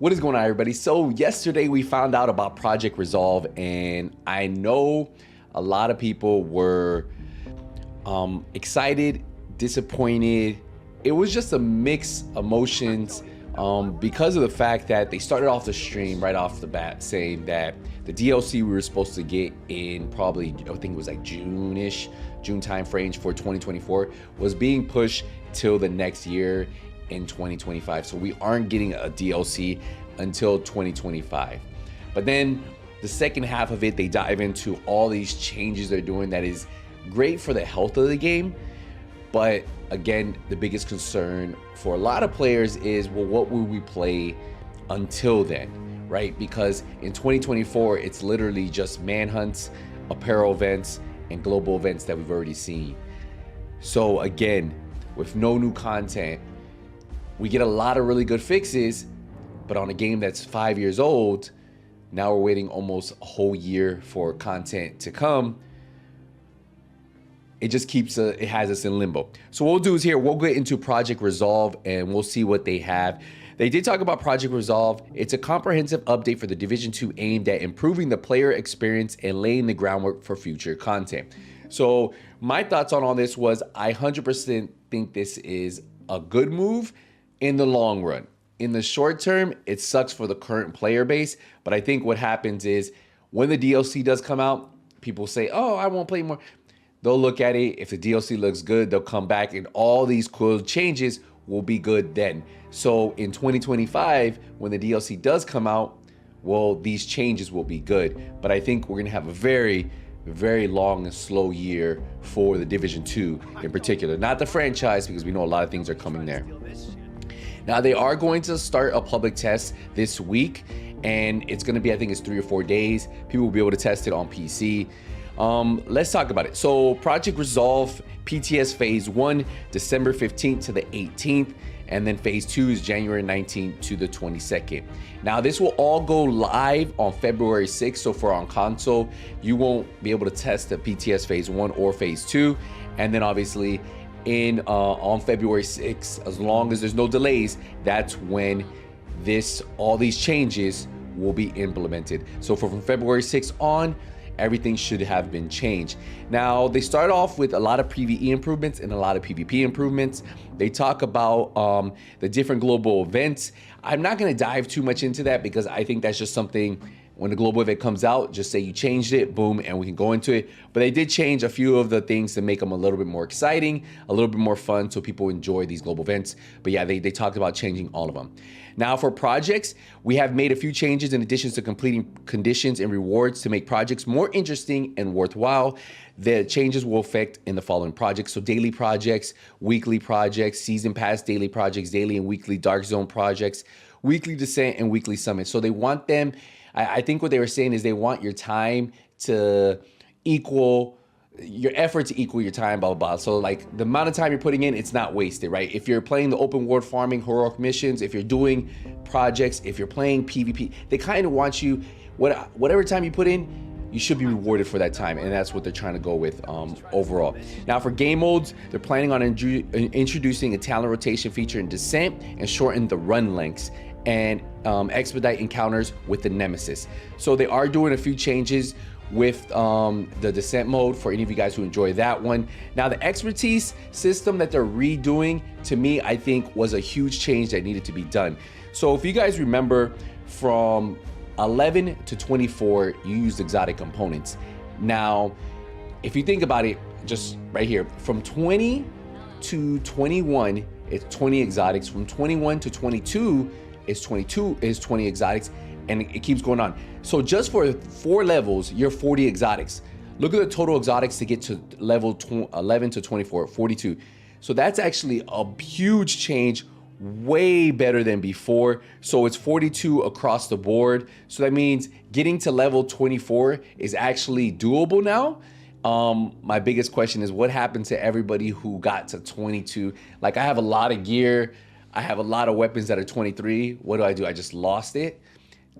What is going on, everybody? So yesterday we found out about Project Resolve, and I know a lot of people were excited, disappointed. It was just a mixed emotions because of the fact that they started off the stream right off the bat saying that the DLC we were supposed to get in probably, I think it was like June time frame for 2024 was being pushed till the next year in 2025. So we aren't getting a DLC until 2025. But then the second half of it, they dive into all these changes they're doing that is great for the health of the game. But again, the biggest concern for a lot of players is, well, what will we play until then, right? Because in 2024, it's literally just manhunts, apparel events, and global events that we've already seen. So again, with no new content, we get a lot of really good fixes, but on a game that's 5 years old, now we're waiting almost a whole year for content to come. It just keeps it has us in limbo. So what we'll do is here, we'll get into Project Resolve and we'll see what they have. They did talk about Project Resolve. It's a comprehensive update for the Division 2 aimed at improving the player experience and laying the groundwork for future content. So my thoughts on all this was I 100% think this is a good move in the long run. In the short term, it sucks for the current player base, but I think what happens is when the DLC does come out, people say, oh, I won't play more. They'll look at it. If the DLC looks good, they'll come back and all these cool changes will be good then. So in 2025, when the DLC does come out, well, these changes will be good. But I think we're gonna have a very, very long and slow year for the Division 2 in particular. Not the franchise, because we know a lot of things are coming there. Now, they are going to start a public test this week, and it's going to be, I think it's 3 or 4 days. People will be able to test it on PC. Let's talk about it. So Project Resolve PTS Phase 1, December 15th to the 18th, and then Phase 2 is January 19th to the 22nd. Now, this will all go live on February 6th, so for on console, you won't be able to test the PTS Phase 1 or Phase 2, and then obviously on February 6th, as long as there's no delays, that's when all these changes will be implemented. So from February 6th on, everything should have been changed. Now, they start off with a lot of PvE improvements and a lot of PvP improvements. They talk about the different global events. I'm not going to dive too much into that because I think that's just something when the global event comes out, just say you changed it, boom, and we can go into it. But they did change a few of the things to make them a little bit more exciting, a little bit more fun, so people enjoy these global events. But yeah, they talked about changing all of them. Now for projects, we have made a few changes in addition to completing conditions and rewards to make projects more interesting and worthwhile. The changes will affect in the following projects. So daily projects, weekly projects, season pass daily projects, daily and weekly dark zone projects, weekly descent and weekly summits. So they want them, I think what they were saying is they want your time to equal your effort to equal your time, blah, blah, blah. So like the amount of time you're putting in, it's not wasted, right? If you're playing the open world farming heroic missions, if you're doing projects, if you're playing PvP, they kind of want you, whatever time you put in, you should be rewarded for that time. And that's what they're trying to go with overall. Now for game modes, they're planning on introducing a talent rotation feature in Descent and shorten the run lengths and expedite encounters with the Nemesis. So they are doing a few changes with the Descent mode for any of you guys who enjoy that one. Now the expertise system that they're redoing, to me, I think was a huge change that needed to be done. So if you guys remember from 11 to 24, you used exotic components. Now, if you think about it, just right here, from 20 to 21, it's 20 exotics. From 21 to 22, it's 20 exotics, and it keeps going on. So just for 4 levels, you're 40 exotics. Look at the total exotics to get to level 11 to 24, 42. So that's actually a huge change, way better than before. So it's 42 across the board. So that means getting to level 24 is actually doable now. My biggest question is what happened to everybody who got to 22? Like I have a lot of gear. I have a lot of weapons that are 23. What do? I just lost it.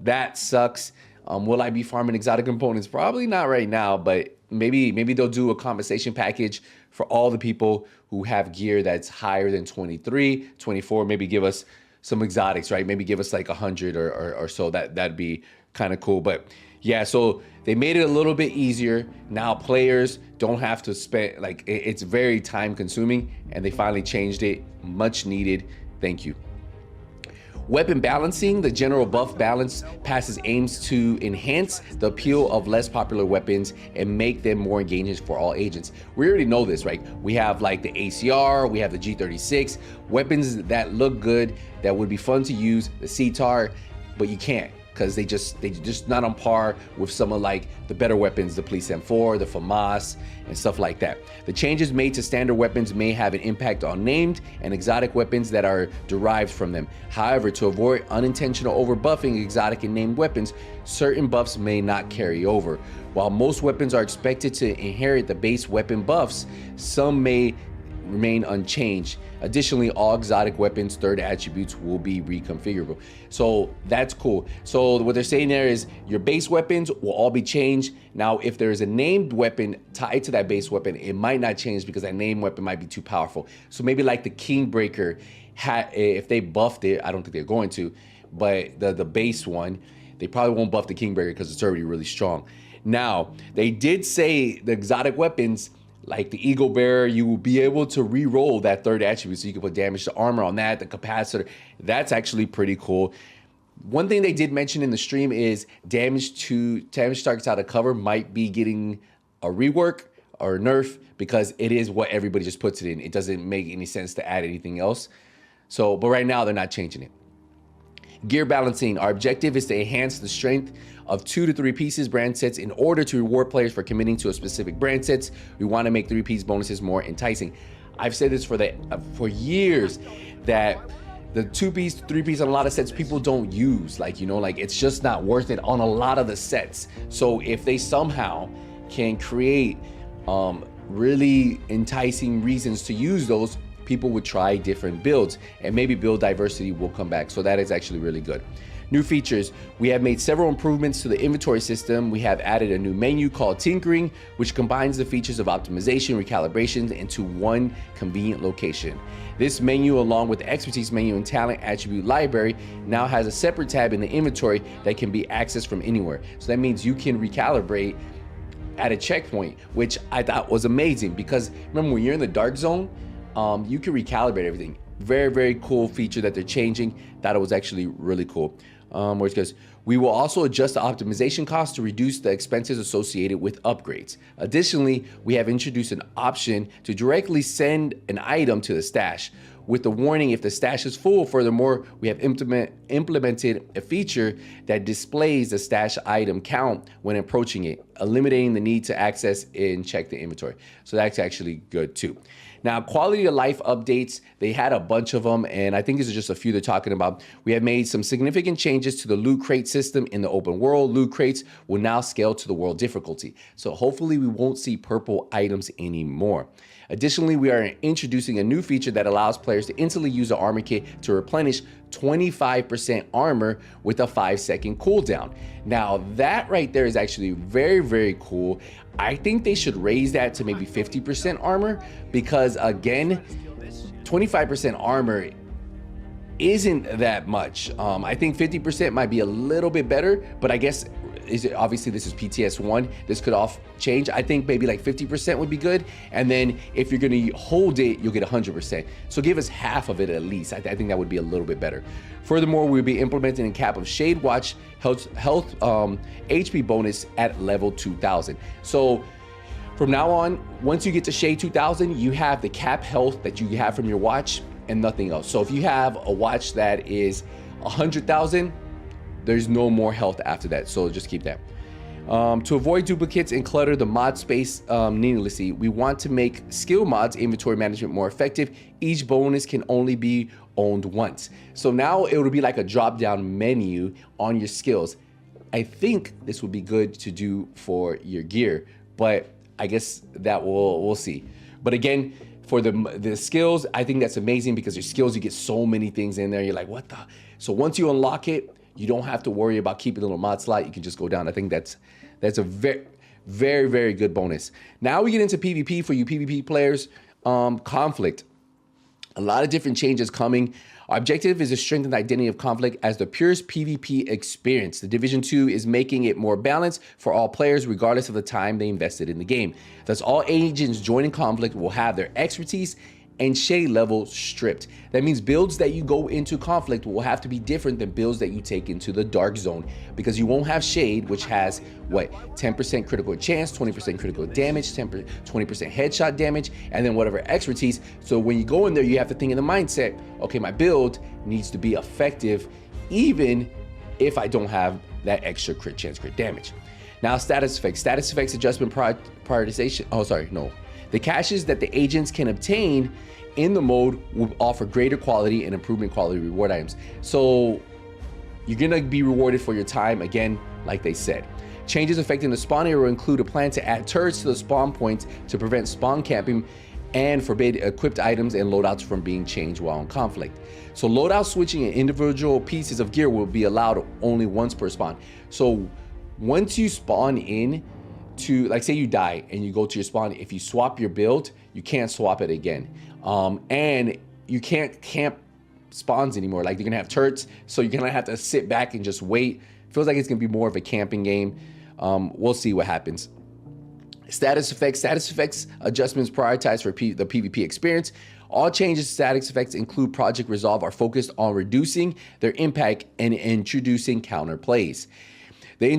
That sucks. Will I be farming exotic components? Probably not right now, but maybe they'll do a compensation package for all the people who have gear that's higher than 23, 24, maybe give us some exotics, right? Maybe give us like 100 or so. That'd be kind of cool. But yeah, so they made it a little bit easier. Now players don't have to spend, like, it's very time consuming, and they finally changed it. Much needed. Thank you. Weapon balancing, the general buff balance passes aims to enhance the appeal of less popular weapons and make them more engaging for all agents. We already know this, right? We have like the ACR, we have the G36, weapons that look good, that would be fun to use, the CTAR, but you can't, because they just not on par with some of like the better weapons, the Police M4, the FAMAS, and stuff like that. The changes made to standard weapons may have an impact on named and exotic weapons that are derived from them. However, to avoid unintentional overbuffing exotic and named weapons, certain buffs may not carry over. While most weapons are expected to inherit the base weapon buffs, some may remain unchanged. Additionally, all exotic weapons' third attributes will be reconfigurable. So that's cool. So what they're saying there is your base weapons will all be changed. Now, if there is a named weapon tied to that base weapon, it might not change because that named weapon might be too powerful. So maybe like the Kingbreaker, if they buffed it, I don't think they're going to, but the base one, they probably won't buff the Kingbreaker because it's already really strong. Now, they did say the exotic weapons, like the Eagle Bearer, you will be able to re-roll that third attribute, so you can put damage to armor on that, the capacitor. That's actually pretty cool. One thing they did mention in the stream is damage targets out of cover might be getting a rework or a nerf, because it is what everybody just puts it in. It doesn't make any sense to add anything else. So, but right now they're not changing it. Gear balancing. Our objective is to enhance the strength of 2 to 3 pieces brand sets in order to reward players for committing to a specific brand sets. We want to make 3-piece bonuses more enticing. I've said this for years, that the 2-piece, 3-piece on a lot of sets people don't use. Like, you know, like it's just not worth it on a lot of the sets. So if they somehow can create really enticing reasons to use those, people would try different builds, and maybe build diversity will come back. So that is actually really good. New features. We have made several improvements to the inventory system. We have added a new menu called Tinkering, which combines the features of optimization, recalibration into one convenient location. This menu, along with the expertise menu and talent attribute library, now has a separate tab in the inventory that can be accessed from anywhere. So that means you can recalibrate at a checkpoint, which I thought was amazing, because remember when you're in the dark zone, you can recalibrate everything. Very, very cool feature that they're changing. Thought it was actually really cool. Where it goes, we will also adjust the optimization cost to reduce the expenses associated with upgrades. Additionally, we have introduced an option to directly send an item to the stash with the warning if the stash is full. Furthermore, we have implemented a feature that displays the stash item count when approaching it, eliminating the need to access and check the inventory. So that's actually good too. Now, quality of life updates, they had a bunch of them, and I think these are just a few they're talking about. We have made some significant changes to the loot crate system in the open world. Loot crates will now scale to the world difficulty. So hopefully we won't see purple items anymore. Additionally, we are introducing a new feature that allows players to instantly use the armor kit to replenish 25% armor with a 5-second cooldown. Now that right there is actually very, very cool. I think they should raise that to maybe 50% armor, because again, 25% armor isn't that much. I think 50% might be a little bit better, but I guess obviously this is PTS1. This could change. I think maybe like 50% would be good. And then if you're gonna hold it, you'll get 100%. So give us half of it at least. I think that would be a little bit better. Furthermore, we'll be implementing a cap of Shade Watch health HP bonus at level 2000. So from now on, once you get to Shade 2000, you have the cap health that you have from your watch and nothing else. So if you have a watch that is 100,000, there's no more health after that, so just keep that. To avoid duplicates and clutter the mod space needlessly, we want to make skill mods inventory management more effective. Each bonus can only be owned once. So now it will be like a drop-down menu on your skills. I think this would be good to do for your gear, but I guess that we'll see. But again, for the skills, I think that's amazing, because your skills, you get so many things in there. You're like, what the? So once you unlock it, you don't have to worry about keeping a little mod slot. You can just go down. I think that's a very, very, very good bonus. Now we get into PvP for you PvP players. Conflict. A lot of different changes coming. Our objective is to strengthen the identity of conflict as the purest PvP experience. The Division 2 is making it more balanced for all players, regardless of the time they invested in the game. Thus, all agents joining conflict will have their expertise and shade level stripped. That means builds that you go into conflict will have to be different than builds that you take into the dark zone, because you won't have shade, which has what, 10% critical chance, 20% critical damage, 20% headshot damage, and then whatever expertise. So when you go in there, you have to think in the mindset, okay, my build needs to be effective even if I don't have that extra crit chance, crit damage. Now, status effects adjustment prioritization. Oh, sorry, no. The caches that the agents can obtain in the mode will offer greater quality and improvement quality reward items. So you're gonna be rewarded for your time, again, like they said. Changes affecting the spawn area will include a plan to add turrets to the spawn points to prevent spawn camping and forbid equipped items and loadouts from being changed while in conflict. So loadout switching and individual pieces of gear will be allowed only once per spawn. So once you spawn in to, like, say you die and you go to your spawn, if you swap your build, you can't swap it again. And you can't camp spawns anymore. Like, you're gonna have turrets, so you're gonna have to sit back and just wait. Feels like it's gonna be more of a camping game. We'll see what happens. Status effects adjustments prioritized for the PvP experience. All changes to status effects include Project Resolve are focused on reducing their impact and introducing counter plays. The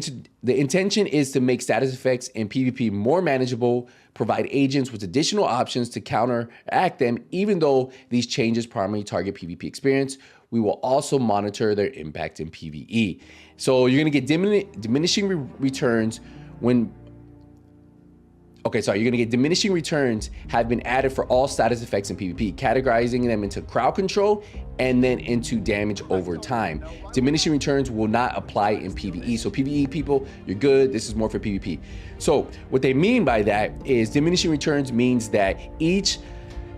intention is to make status effects in PvP more manageable, provide agents with additional options to counteract them, even though these changes primarily target PvP experience. We will also monitor their impact in PvE. So you're gonna get diminishing returns when you're gonna get diminishing returns have been added for all status effects in PvP, categorizing them into crowd control and then into damage over time. Diminishing returns will not apply in PvE. So PvE people, you're good. This is more for PvP. So what they mean by that is diminishing returns means that each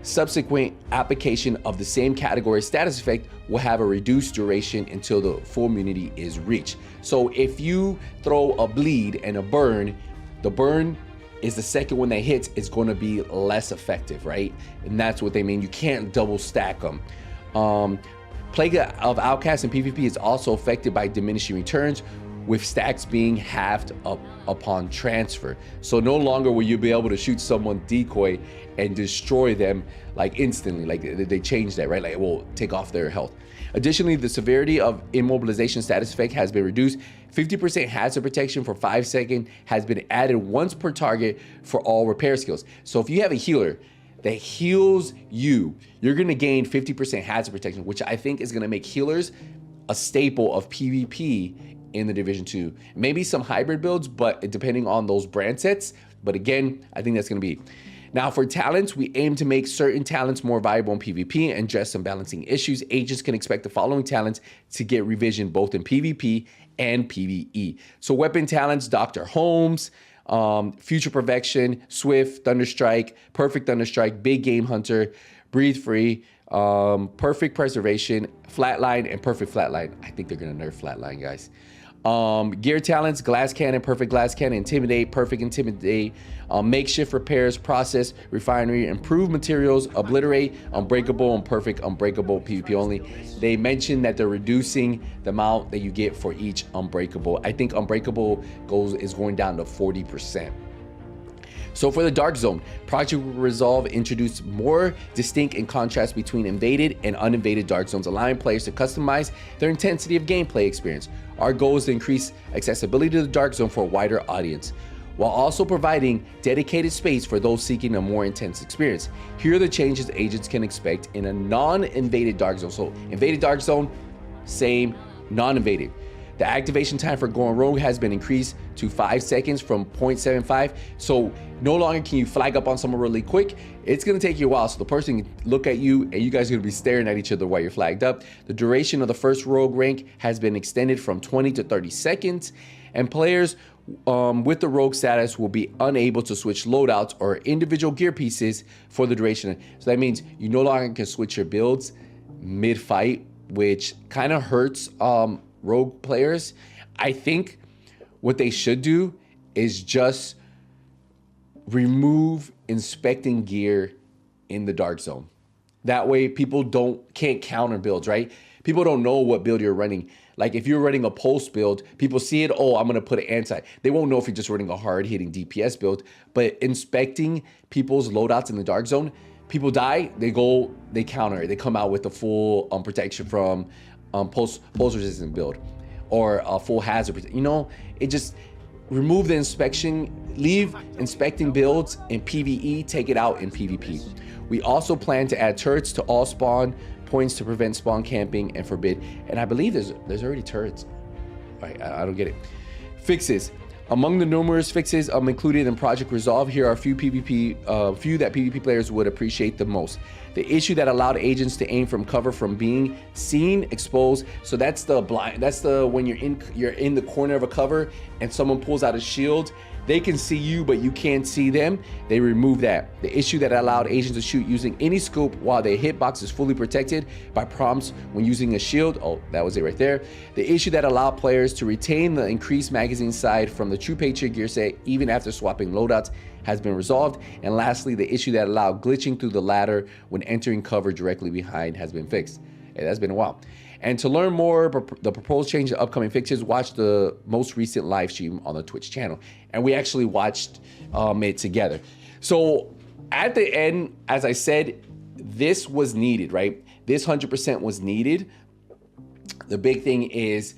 subsequent application of the same category status effect will have a reduced duration until the full immunity is reached. So if you throw a bleed and a burn, the burn is the second one that hits is going to be less effective, right? And that's what they mean. You can't double stack them. Plague of Outcasts in PvP is also affected by diminishing returns, with stacks being halved up upon transfer. So no longer will you be able to shoot someone decoy and destroy them like instantly. Like they changed that, right? Like it will take off their health. Additionally, the severity of immobilization status effect has been reduced. 50% hazard protection for 5 seconds has been added once per target for all repair skills. So if you have a healer that heals you, you're gonna gain 50% hazard protection, which I think is gonna make healers a staple of PvP in the Division 2. Maybe some hybrid builds, but depending on those brand sets. But again, I think that's gonna be. Now for talents, we aim to make certain talents more viable in PvP and address some balancing issues. Agents can expect the following talents to get revision both in PvP and PvE. So weapon talents, Dr. Holmes, Future Perfection, Swift, Thunderstrike, Perfect Thunderstrike, Big Game Hunter, Breathe Free, Perfect Preservation, Flatline, and Perfect Flatline. I think they're gonna nerf Flatline, guys. Gear talents, Glass Cannon, Perfect Glass Cannon, Intimidate, Perfect Intimidate, Makeshift Repairs, Process, Refinery, Improved Materials, Obliterate, Unbreakable, and Perfect Unbreakable, PvP only. They mentioned that they're reducing the amount that you get for each Unbreakable. I think Unbreakable is going down to 40%. So for the Dark Zone, Project Resolve introduced more distinct and contrast between invaded and uninvaded Dark Zones, allowing players to customize their intensity of gameplay experience. Our goal is to increase accessibility to the Dark Zone for a wider audience, while also providing dedicated space for those seeking a more intense experience. Here are the changes agents can expect in a non-invaded Dark Zone. So invaded Dark Zone, same, non-invaded. The activation time for going rogue has been increased to 5 seconds from 0.75. So no longer can you flag up on someone really quick. It's gonna take you a while. So the person can look at you and you guys are gonna be staring at each other while you're flagged up. The duration of the first rogue rank has been extended from 20 to 30 seconds. And players with the rogue status will be unable to switch loadouts or individual gear pieces for the duration. So that means you no longer can switch your builds mid-fight, which kind of hurts rogue players. I think what they should do is just remove inspecting gear in the Dark Zone. That way people can't counter builds, right? People don't know what build you're running. Like if you're running a pulse build, people see it, oh, I'm gonna put an anti. They won't know if you're just running a hard hitting DPS build, but inspecting people's loadouts in the dark zone, people die, they counter, they come out with the full protection from pulse resistant build or a full hazard. You know, it just remove the inspection, leave inspecting builds in PvE, take it out in PvP. We also plan to add turrets to all spawn points to prevent spawn camping and forbid. And I believe there's already turrets. I don't get it. Fixes. Among the numerous fixes included in Project Resolve, here are a few that PvP players would appreciate the most. The issue that allowed agents to aim from cover from being seen, exposed. So that's the blind. That's the when you're in the corner of a cover and someone pulls out a shield. They can see you, but you can't see them. They remove that. The issue that allowed agents to shoot using any scope while their hitbox is fully protected by prompts when using a shield. Oh, that was it right there. The issue that allowed players to retain the increased magazine side from the True Patriot gear set even after swapping loadouts has been resolved. And lastly, the issue that allowed glitching through the ladder when entering cover directly behind has been fixed. Hey, that's been a while. And to learn more the proposed change and upcoming fixes, watch the most recent live stream on the Twitch channel. And we actually watched it together. So at the end, as I said, this was needed, right? This 100% was needed. The big thing is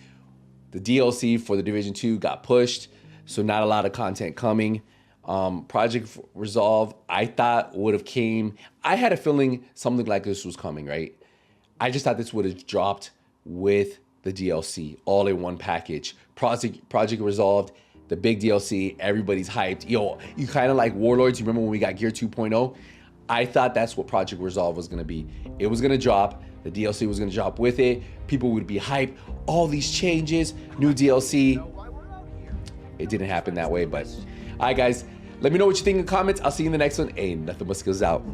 the DLC for the Division 2 got pushed, so not a lot of content coming. Project Resolve, I thought would have came. I had a feeling something like this was coming, right? I just thought this would have dropped with the DLC all in one package. Project Resolved, the big DLC, everybody's hyped. Yo, you kind of like Warlords. You remember when we got Gear 2.0? I thought that's what Project Resolve was gonna be. It was gonna drop, the DLC was gonna drop with it. People would be hyped, all these changes, new DLC. It didn't happen that way, but all right, guys, let me know what you think in the comments. I'll see you in the next one. Ain't nothing but skills out.